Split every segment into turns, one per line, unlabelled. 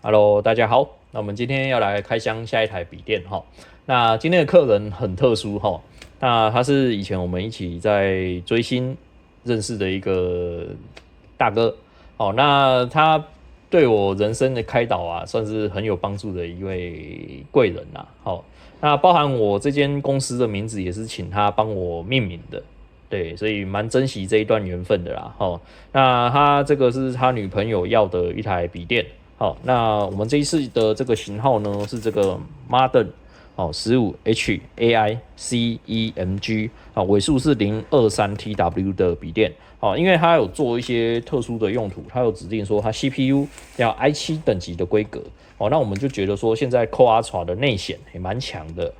Hello，大家好。那我们今天要来开箱下一台笔电哈。那今天的客人很特殊哈，那他是以前我们一起在追星认识的一个大哥。哦，那他对我人生的开导啊，算是很有帮助的一位贵人呐。好，那包含我这间公司的名字也是请他帮我命名的。对，所以蛮珍惜这一段缘分的啦。哦，那他这个是他女朋友要的一台笔电。好，那我们这一次的这个型号呢是这个 Modern 15H AI CEMG 尾数是023TW 的笔电。因为它有做一些特殊的用途，它有指定说它 CPU 要 i7 等级的规格。那我们就觉得说现在 Core Ultra 的内显也蛮强的。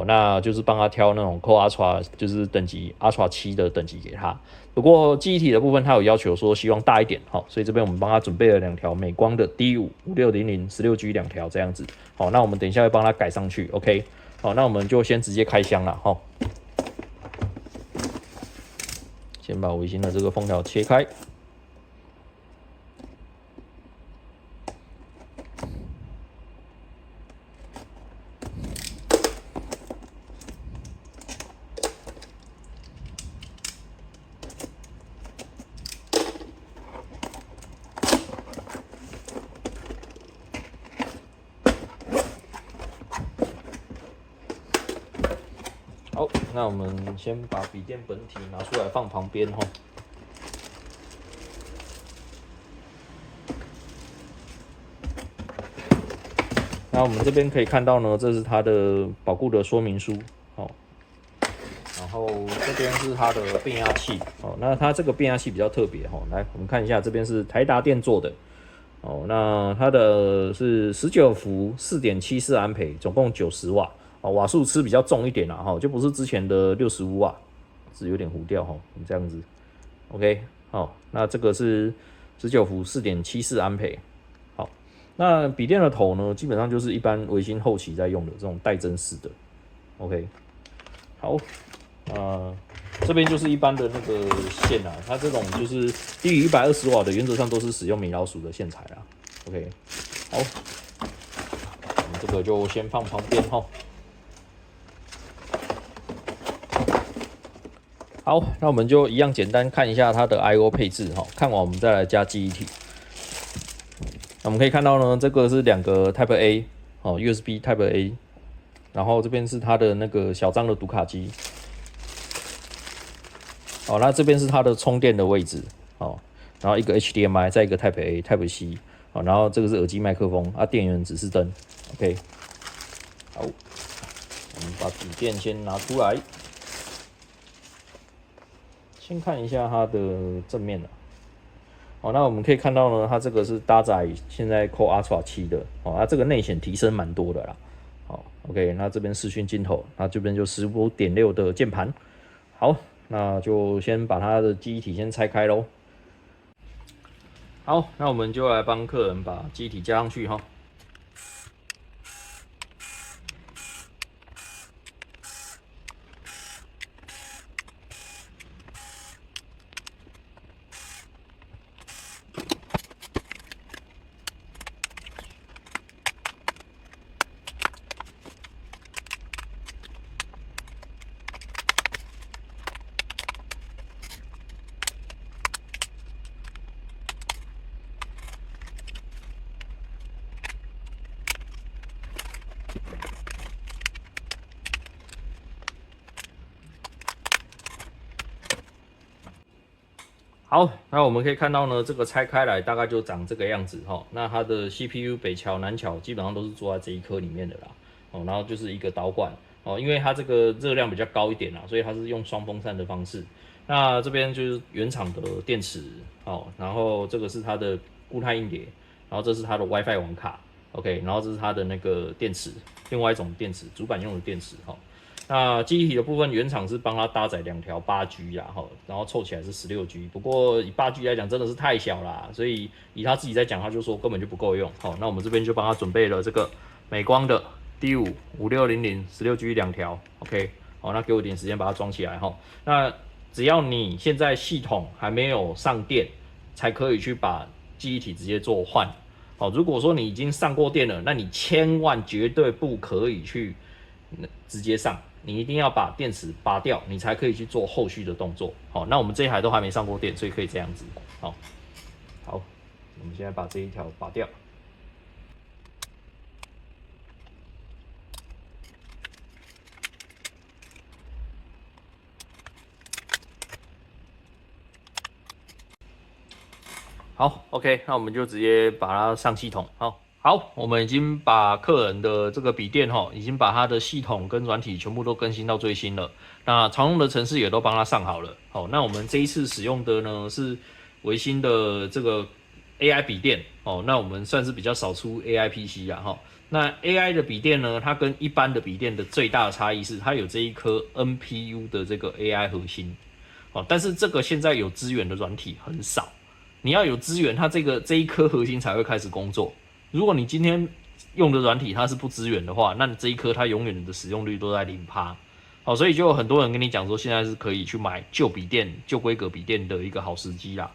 那就是帮他挑那种 Core Ultra，就是等级 Ultra 7的等级给他。不过记忆体的部分，他有要求说希望大一点，所以这边我们帮他准备了2条美光的 D5 5600 16G 2条这样子。那我们等一下会帮他改上去 ，OK。好，那我们就先直接开箱了，先把微星的这个封条切开。好，那我们先把笔电本体拿出来放旁边哈。那我们这边可以看到呢，这是它的保固的说明书，然后这边是它的变压器，那它这个变压器比较特别，来我们看一下，这边是台达电做的，那它的是19伏4.74安培，总共90瓦，瓦数吃比较重一点啦，就不是之前的65瓦，是有点糊掉，这样子 ，OK， 好，那这个是19伏4.74安培。那笔电的头呢，基本上就是一般微星后期在用的这种带针式的 ，OK。好，这边就是一般的那个线啊，它这种就是低于120瓦的，原则上都是使用米老鼠的线材啦。OK， 好，我们这个就先放旁边哈。好，那我们就一样简单看一下它的 I/O 配置哈，看完我们再来加记忆体。我们可以看到呢，这个是2个 Type A， USB Type A， 然后这边是它的那个小张的读卡机，那这边是它的充电的位置，然后一个 HDMI， 再一个 Type A、Type C， 然后这个是耳机麦克风，电源指示灯 ，OK， 好，我们把笔电先拿出来，先看一下它的正面了。那我们可以看到呢，它这个是搭载现在 Core Ultra 7的，它这个内显提升蛮多的啦。OK， 那这边视讯镜头，那这边就 15.6 的键盘。好，那就先把它的记忆体先拆开咯。好，那我们就来帮客人把记忆体加上去哈。好，那我们可以看到呢，这个拆开来大概就长这个样子哈。那它的 CPU 北桥、南桥基本上都是做在这一颗里面的啦。然后就是一个导管因为它这个热量比较高一点啦，所以它是用双风扇的方式。那这边就是原厂的电池然后这个是它的固态硬碟，然后这是它的 WiFi 网卡 ，OK， 然后这是它的那个电池，另外一种电池，主板用的电池那记忆体的部分，原厂是帮它搭载2条8G 啦，然后凑起来是16G。不过以8G 来讲，真的是太小啦，所以以他自己在讲，他就说根本就不够用。那我们这边就帮他准备了这个美光的 D5 5600 16G 2条 ，OK。那给我点时间把它装起来哈。那只要你现在系统还没有上电，才可以去把记忆体直接做换。好，如果说你已经上过电了，那你千万绝对不可以去直接上，你一定要把电池拔掉，你才可以去做后续的动作。好，那我们这一台都还没上过电，所以可以这样子。好，我们现在把这一条拔掉。好 ，OK， 那我们就直接把它上系统。好，我们已经把客人的这个笔电已经把它的系统跟软体全部都更新到最新了。那常用的程式也都帮它上好了。好，那我们这一次使用的呢是微星的这个 AI 笔电。那我们算是比较少出 AI PC 啊。那 AI 的笔电呢，它跟一般的笔电的最大的差异是，它有这一颗 NPU 的这个 AI 核心。但是这个现在有支援的软体很少。你要有资源，它这一颗核心才会开始工作。如果你今天用的软体它是不支援的话，那你这一颗它永远的使用率都在0%。好，所以就有很多人跟你讲说，现在是可以去买旧笔电、旧规格笔电的一个好时机啦。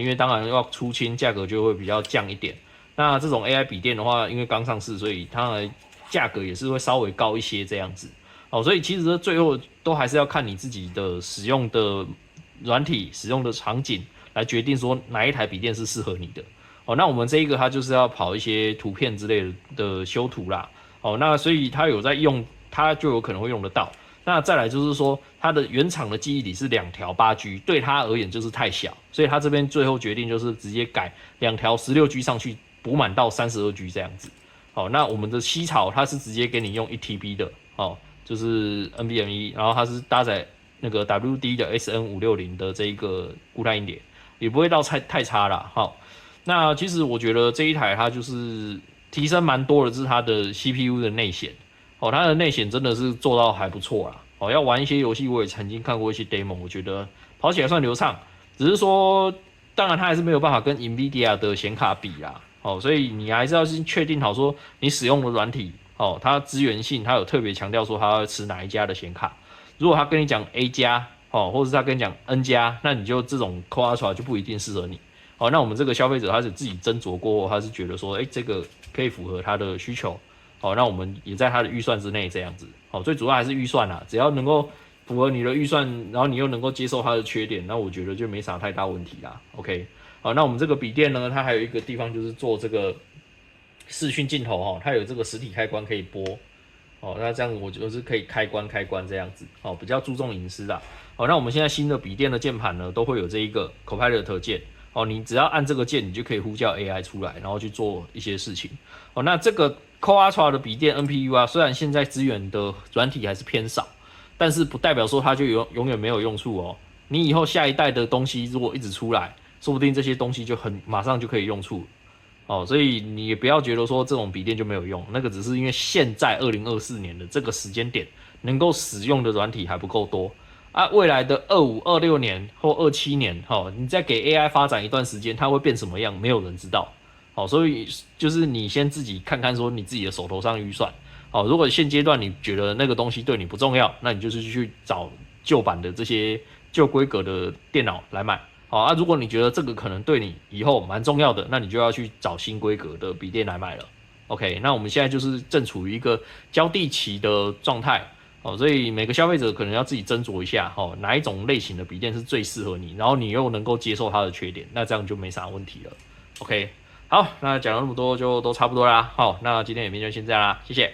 因为当然要出清，价格就会比较降一点。那这种 AI 笔电的话，因为刚上市，所以它的价格也是会稍微高一些这样子。所以其实最后都还是要看你自己的使用的软体、使用的场景。来决定说哪一台笔电是适合你的。那我们这一个它就是要跑一些图片之类的修图啦。那所以它有在用，它就有可能会用得到。那再来就是说，它的原厂的记忆体是2条8G， 对它而言就是太小，所以它这边最后决定就是直接改2条16G 上去，补满到32G 这样子。那我们的西草它是直接给你用1TB 的，就是 NVMe， 然后它是搭载那个 WD 的 SN560的这一个固态硬碟。也不会到太差啦。那其实我觉得这一台它就是提升蛮多的，是它的 CPU 的内显。它的内显真的是做到还不错啦。要玩一些游戏，我也曾经看过一些 demo， 我觉得跑起来算流畅。只是说，当然它还是没有办法跟 NVIDIA 的显卡比啦。所以你还是要先确定好说你使用的软体，它支援性，它有特别强调说它要吃哪一家的显卡。如果他跟你讲 A 加，或者是他跟你讲 N 加，那你就这种 Core Ultra 就不一定适合你。那我们这个消费者他是自己斟酌过后，他是觉得说，这个可以符合他的需求。那我们也在他的预算之内这样子。最主要还是预算啦，只要能够符合你的预算，然后你又能够接受它的缺点，那我觉得就没啥太大问题啦。OK， 那我们这个笔电呢，它还有一个地方就是做这个视讯镜头，它有这个实体开关可以拨。那这样我就是可以开关这样子，比较注重隐私啦。那我们现在新的笔电的键盘呢，都会有这一个 Copilot 键。你只要按这个键，你就可以呼叫 AI 出来，然后去做一些事情。那这个 Core Ultra 的笔电 NPU 啊，虽然现在支援的软体还是偏少，但是不代表说它就永远没有用处哦。你以后下一代的东西如果一直出来，说不定这些东西就马上就可以用处。所以你也不要觉得说这种笔电就没有用，那个只是因为现在2024年的这个时间点能够使用的软体还不够多啊。未来的25、26年或27年，你再给 AI 发展一段时间，它会变什么样，没有人知道。所以就是你先自己看看说你自己的手头上预算。如果现阶段你觉得那个东西对你不重要，那你就是去找旧版的这些旧规格的电脑来买。如果你觉得这个可能对你以后蛮重要的，那你就要去找新规格的笔电来买了。OK， 那我们现在就是正处于一个交地期的状态，所以每个消费者可能要自己斟酌一下，哪一种类型的笔电是最适合你，然后你又能够接受它的缺点，那这样就没啥问题了。OK， 好，那讲了那么多就都差不多啦。好，那今天影片就先这样啦，谢谢。